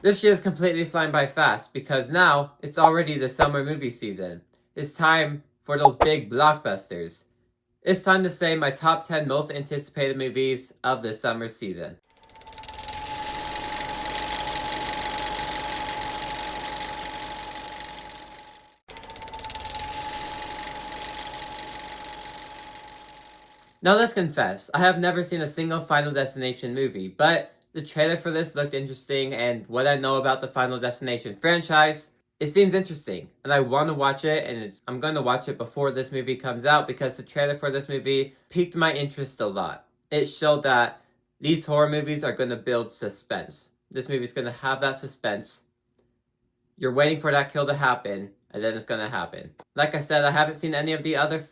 This year is completely flying by fast because now it's already the summer movie season. It's time for those big blockbusters. It's time to say my top 10 most anticipated movies of the summer season. Now let's confess, I have never seen a single Final Destination movie, but the trailer for this looked interesting, and what I know about the Final Destination franchise, it seems interesting, and I want to watch it, and I'm going to watch it before this movie comes out because the trailer for this movie piqued my interest a lot. It showed that these horror movies are going to build suspense. This movie is going to have that suspense. You're waiting for that kill to happen, and then it's going to happen. Like I said, I haven't seen any of the other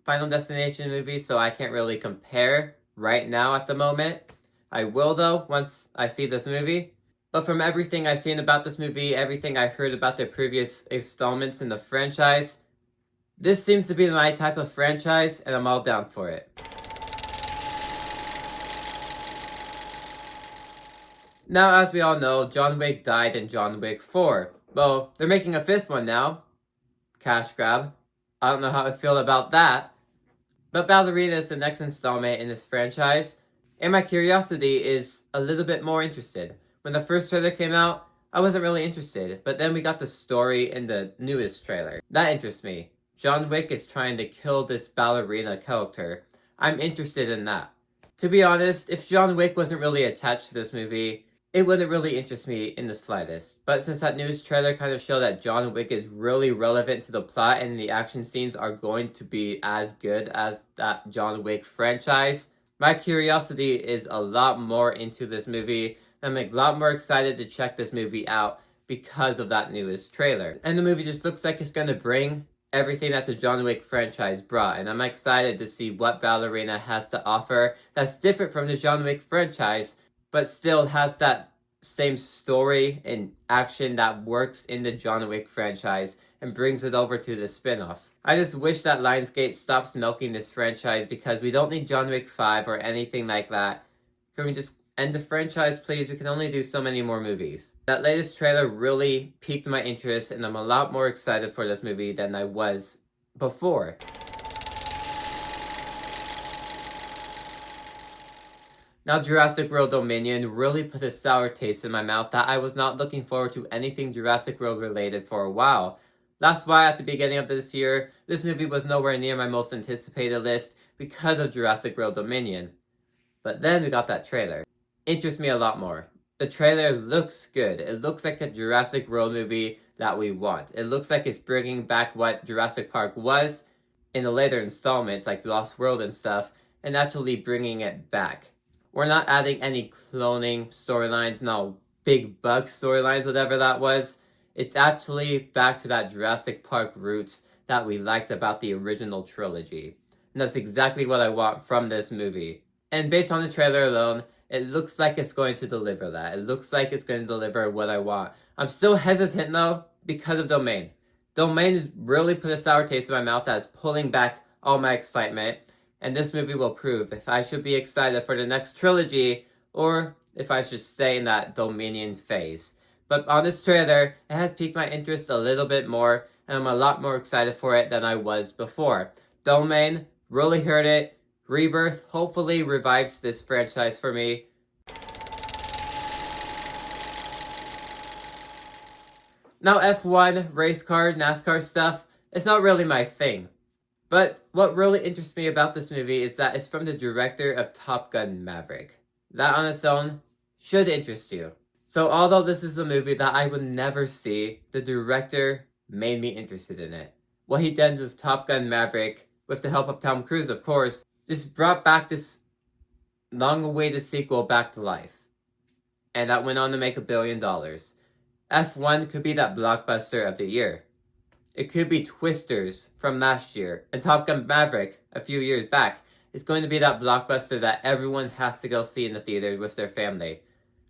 Final Destination movies, so I can't really compare right now at the moment. I will though, once I see this movie. But from everything I've seen about this movie, everything I heard about the previous installments in the franchise, this seems to be my type of franchise, and I'm all down for it. Now, as we all know, John Wick died in John Wick 4. Well, they're making a 5th one now. Cash grab. I don't know how I feel about that. But Ballerina is the next installment in this franchise, and my curiosity is a little bit more interested. When the first trailer came out, I wasn't really interested, but then we got the story in the newest trailer. That interests me. John Wick is trying to kill this ballerina character. I'm interested in that. To be honest, if John Wick wasn't really attached to this movie, it wouldn't really interest me in the slightest. But since that news trailer kind of showed that John Wick is really relevant to the plot and the action scenes are going to be as good as that John Wick franchise, my curiosity is a lot more into this movie. I'm a lot more excited to check this movie out because of that newest trailer. And the movie just looks like it's going to bring everything that the John Wick franchise brought. And I'm excited to see what Ballerina has to offer that's different from the John Wick franchise, but still has that same story and action that works in the John Wick franchise and brings it over to the spin-off. I just wish that Lionsgate stops milking this franchise because we don't need John Wick 5 or anything like that. Can we just end the franchise, please? We can only do so many more movies. That latest trailer really piqued my interest, and I'm a lot more excited for this movie than I was before. Now, Jurassic World Dominion really put a sour taste in my mouth that I was not looking forward to anything Jurassic World related for a while. That's why at the beginning of this year, this movie was nowhere near my most anticipated list because of Jurassic World Dominion. But then we got that trailer. Interests me a lot more. The trailer looks good. It looks like the Jurassic World movie that we want. It looks like it's bringing back what Jurassic Park was in the later installments like Lost World and stuff, and actually bringing it back. We're not adding any cloning storylines, no big bug storylines, whatever that was. It's actually back to that Jurassic Park roots that we liked about the original trilogy. And that's exactly what I want from this movie. And based on the trailer alone, it looks like it's going to deliver that. It looks like it's going to deliver what I want. I'm still hesitant though because of Domain. Domain has really put a sour taste in my mouth that is pulling back all my excitement. And this movie will prove if I should be excited for the next trilogy or if I should stay in that Dominion phase. But on this trailer, it has piqued my interest a little bit more, and I'm a lot more excited for it than I was before. Domain, really heard it. Rebirth hopefully revives this franchise for me. Now F1, race car, NASCAR stuff, it's not really my thing. But what really interests me about this movie is that it's from the director of Top Gun Maverick. That on its own should interest you. So although this is a movie that I would never see, the director made me interested in it. What he did with Top Gun Maverick, with the help of Tom Cruise of course, just brought back this long-awaited sequel back to life. And that went on to make $1 billion. F1 could be that blockbuster of the year. It could be Twisters from last year, and Top Gun Maverick a few years back. It's going to be that blockbuster that everyone has to go see in the theater with their family.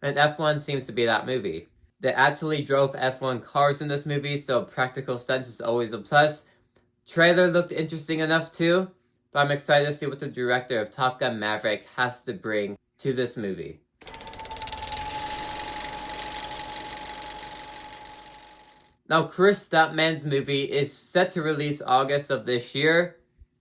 And F1 seems to be that movie. They actually drove F1 cars in this movie, so practical sense is always a plus. Trailer looked interesting enough too, but I'm excited to see what the director of Top Gun Maverick has to bring to this movie. Now, Chris Stuntman's movie is set to release August of this year.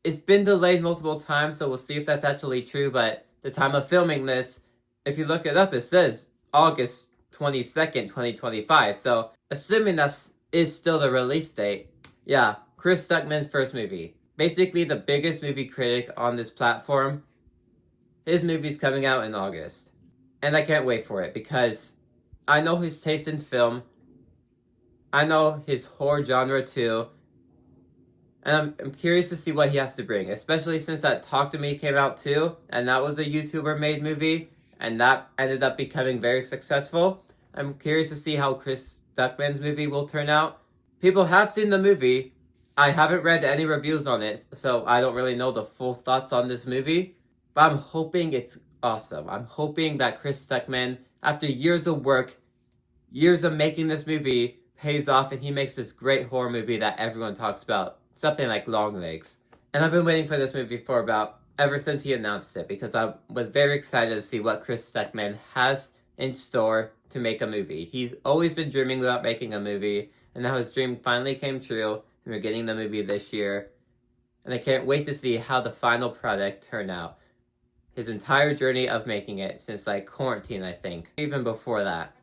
It's been delayed multiple times, so we'll see if that's actually true, but the time of filming this, if you look it up, it says August 22nd, 2025, so assuming that is still the release date, yeah, Chris Stuntman's first movie. Basically the biggest movie critic on this platform. His movie's coming out in August. And I can't wait for it because I know his taste in film. I know his horror genre too. And I'm curious to see what he has to bring, especially since that Talk to Me came out too, and that was a YouTuber made movie, and that ended up becoming very successful. I'm curious to see how Chris Stuntman's movie will turn out. People have seen the movie. I haven't read any reviews on it, so I don't really know the full thoughts on this movie. But I'm hoping it's awesome. I'm hoping that Chris Stuntman, after years of work, years of making this movie, pays off and he makes this great horror movie that everyone talks about. Something like Longlegs. And I've been waiting for this movie for ever since he announced it, because I was very excited to see what Chris Stuntman has in store to make a movie. He's always been dreaming about making a movie, and now his dream finally came true, and we're getting the movie this year. And I can't wait to see how the final product turned out. His entire journey of making it since quarantine, I think. Even before that.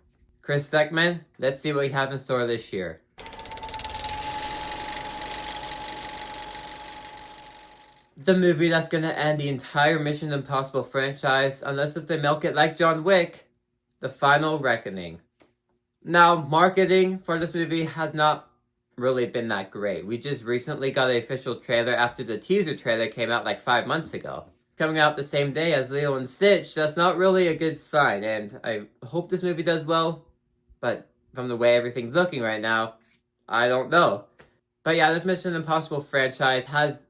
Chris Stuntman, let's see what we have in store this year. The movie that's gonna end the entire Mission Impossible franchise, unless if they milk it like John Wick, The Final Reckoning. Now, marketing for this movie has not really been that great. We just recently got an official trailer after the teaser trailer came out 5 months ago. Coming out the same day as Lilo and Stitch, that's not really a good sign, and I hope this movie does well, but from the way everything's looking right now, I don't know. But yeah, this Mission Impossible franchise has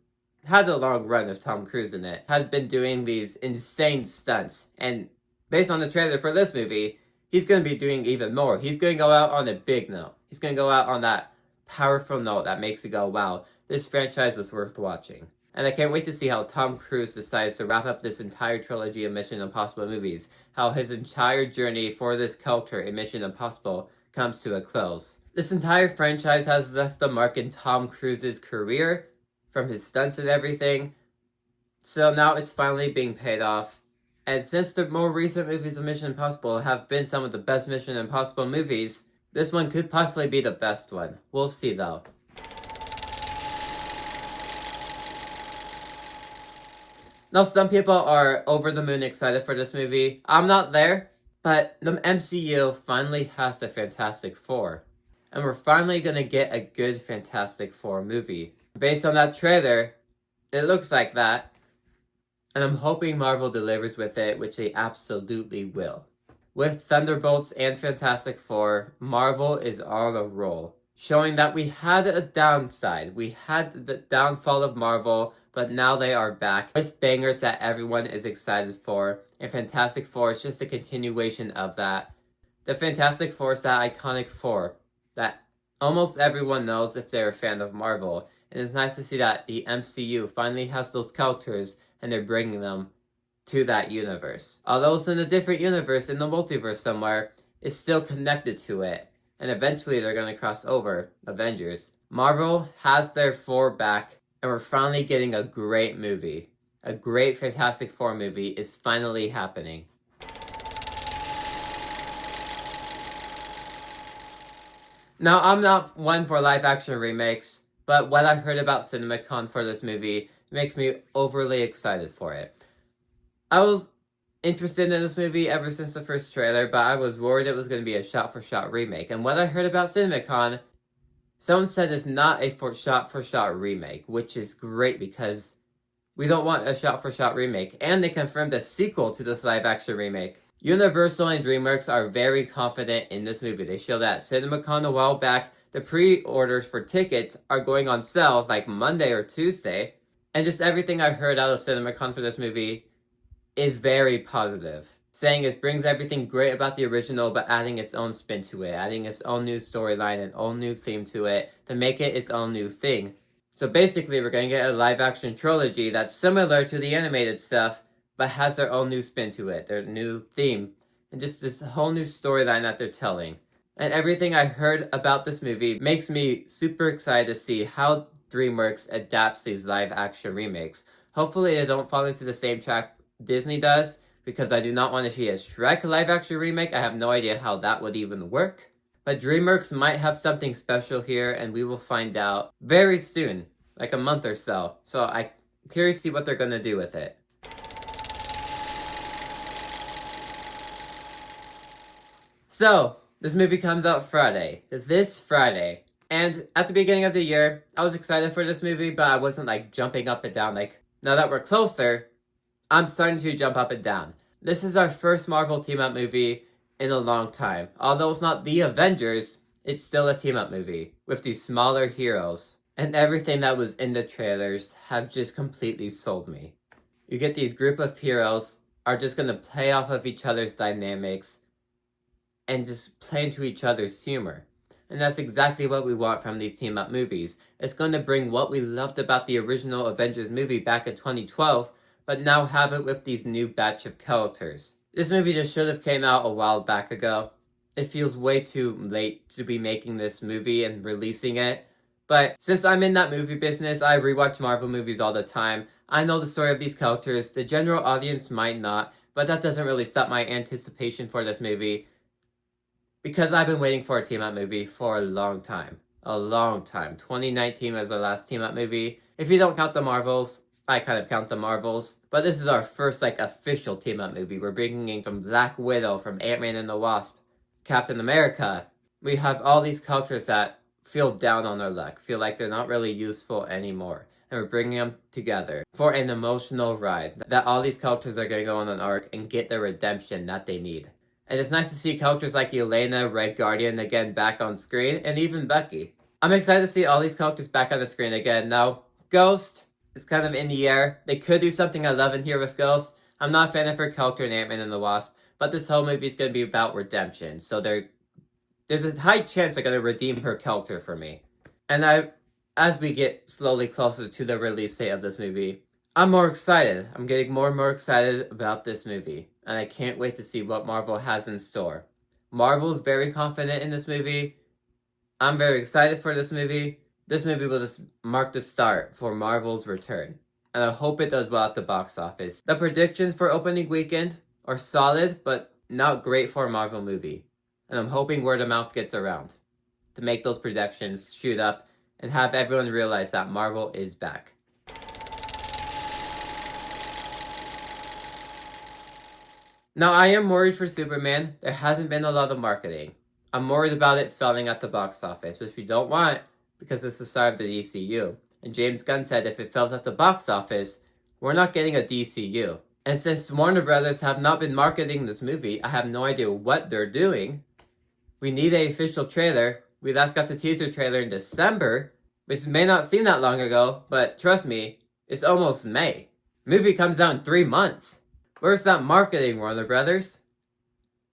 had a long run of Tom Cruise in it, has been doing these insane stunts, and based on the trailer for this movie, he's going to be doing even more. He's going to go out on a big note. He's going to go out on that powerful note that makes you go, wow, this franchise was worth watching. And I can't wait to see how Tom Cruise decides to wrap up this entire trilogy of Mission Impossible movies, how his entire journey for this character in Mission Impossible comes to a close. This entire franchise has left a mark in Tom Cruise's career, from his stunts and everything, so now it's finally being paid off. And since the more recent movies of Mission Impossible have been some of the best Mission Impossible movies, this one could possibly be the best one. We'll see though. Now, some people are over the moon excited for this movie. I'm not there, but the MCU finally has the Fantastic Four. And we're finally gonna get a good Fantastic Four movie. Based on that trailer, it looks like that. And I'm hoping Marvel delivers with it, which they absolutely will. With Thunderbolts and Fantastic Four, Marvel is on a roll, showing that we had a downside. We had the downfall of Marvel, but now they are back with bangers that everyone is excited for, and Fantastic Four is just a continuation of that. The Fantastic Four is that iconic four that almost everyone knows if they're a fan of Marvel, and it's nice to see that the MCU finally has those characters and they're bringing them to that universe. Although it's in a different universe, in the multiverse somewhere, it's still connected to it, and eventually they're going to cross over, Avengers. Marvel has their four back, and we're finally getting a great movie. A great Fantastic Four movie is finally happening. Now, I'm not one for live-action remakes, but what I heard about CinemaCon for this movie makes me overly excited for it. I was interested in this movie ever since the first trailer, but I was worried it was going to be a shot-for-shot remake. And what I heard about CinemaCon, someone said it's not a shot-for-shot remake, which is great because we don't want a shot-for-shot remake. And they confirmed a sequel to this live-action remake. Universal and DreamWorks are very confident in this movie. They showed at CinemaCon a while back. The pre-orders for tickets are going on sale Monday or Tuesday. And just everything I heard out of CinemaCon for this movie is very positive. Saying it brings everything great about the original, but adding its own spin to it. Adding its own new storyline and own new theme to it to make it its own new thing. So basically, we're going to get a live-action trilogy that's similar to the animated stuff, but has their own new spin to it, their new theme, and just this whole new storyline that they're telling. And everything I heard about this movie makes me super excited to see how DreamWorks adapts these live action remakes. Hopefully they don't fall into the same track Disney does, because I do not want to see a Shrek live action remake. I have no idea how that would even work. But DreamWorks might have something special here, and we will find out very soon, like a month or so. So I'm curious to see what they're going to do with it. So, this movie comes out this Friday. And at the beginning of the year, I was excited for this movie, but I wasn't like jumping up and down. Like, now that we're closer, I'm starting to jump up and down. This is our first Marvel team-up movie in a long time. Although it's not the Avengers, it's still a team-up movie with these smaller heroes. And everything that was in the trailers have just completely sold me. You get these group of heroes are just going to play off of each other's dynamics and just play into each other's humor. And that's exactly what we want from these team-up movies. It's going to bring what we loved about the original Avengers movie back in 2012, but now have it with these new batch of characters. This movie just should have came out a while back ago. It feels way too late to be making this movie and releasing it. But since I'm in that movie business, I rewatch Marvel movies all the time. I know the story of these characters. The general audience might not, but that doesn't really stop my anticipation for this movie. Because I've been waiting for a team-up movie for a long time. A long time. 2019 was our last team-up movie. If you don't count the Marvels, I kind of count the Marvels. But this is our first official team-up movie. We're bringing in from Black Widow, from Ant-Man and the Wasp, Captain America. We have all these characters that feel down on their luck. Feel like they're not really useful anymore. And we're bringing them together for an emotional ride. That all these characters are going to go on an arc and get the redemption that they need. And it's nice to see characters like Yelena, Red Guardian again back on screen, and even Bucky. I'm excited to see all these characters back on the screen again. Now, Ghost is kind of in the air. They could do something I love in here with Ghost. I'm not a fan of her character in Ant-Man and the Wasp, but this whole movie is going to be about redemption. So there's a high chance they're going to redeem her character for me. And as we get slowly closer to the release date of this movie, I'm more excited. I'm getting more and more excited about this movie. And I can't wait to see what Marvel has in store. Marvel's very confident in this movie. I'm very excited for this movie. This movie will just mark the start for Marvel's return. And I hope it does well at the box office. The predictions for opening weekend are solid, but not great for a Marvel movie. And I'm hoping word of mouth gets around to make those projections shoot up and have everyone realize that Marvel is back. Now, I am worried for Superman. There hasn't been a lot of marketing. I'm worried about it failing at the box office, which we don't want because it's the start of the DCU. And James Gunn said if it fails at the box office, we're not getting a DCU. And since Warner Brothers have not been marketing this movie, I have no idea what they're doing. We need an official trailer. We last got the teaser trailer in December, which may not seem that long ago, but trust me, it's almost May. Movie comes out in 3 months. Where's that marketing, Warner Brothers?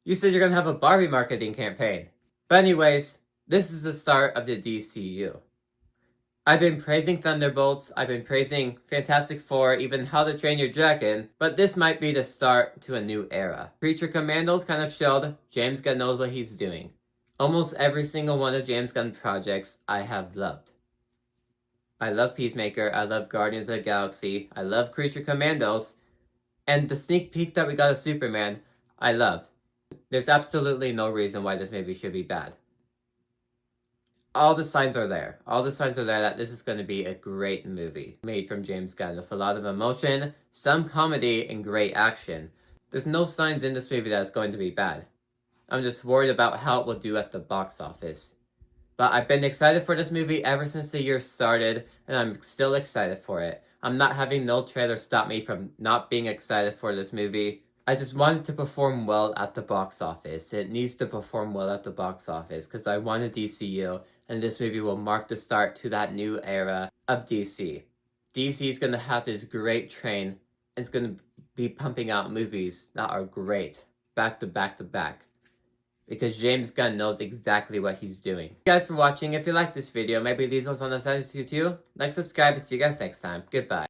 You said you're gonna have a Barbie marketing campaign. But anyways, this is the start of the DCU. I've been praising Thunderbolts, I've been praising Fantastic Four, even How to Train Your Dragon, but this might be the start to a new era. Creature Commandos kind of showed James Gunn knows what he's doing. Almost every single one of James Gunn's projects I have loved. I love Peacemaker, I love Guardians of the Galaxy, I love Creature Commandos, and the sneak peek that we got of Superman, I loved. There's absolutely no reason why this movie should be bad. All the signs are there. All the signs are there that this is going to be a great movie made from James Gunn with a lot of emotion, some comedy, and great action. There's no signs in this movie that it's going to be bad. I'm just worried about how it will do at the box office. But I've been excited for this movie ever since the year started, and I'm still excited for it. I'm not having no trailer stop me from not being excited for this movie. I just want it to perform well at the box office. It needs to perform well at the box office because I want a DCU, and this movie will mark the start to that new era of DC. DC is going to have this great train. It's going to be pumping out movies that are great, back to back to back. Because James Gunn knows exactly what he's doing. Thank you guys for watching. If you liked this video, maybe leave those on the side too. Like, subscribe, and see you guys next time. Goodbye.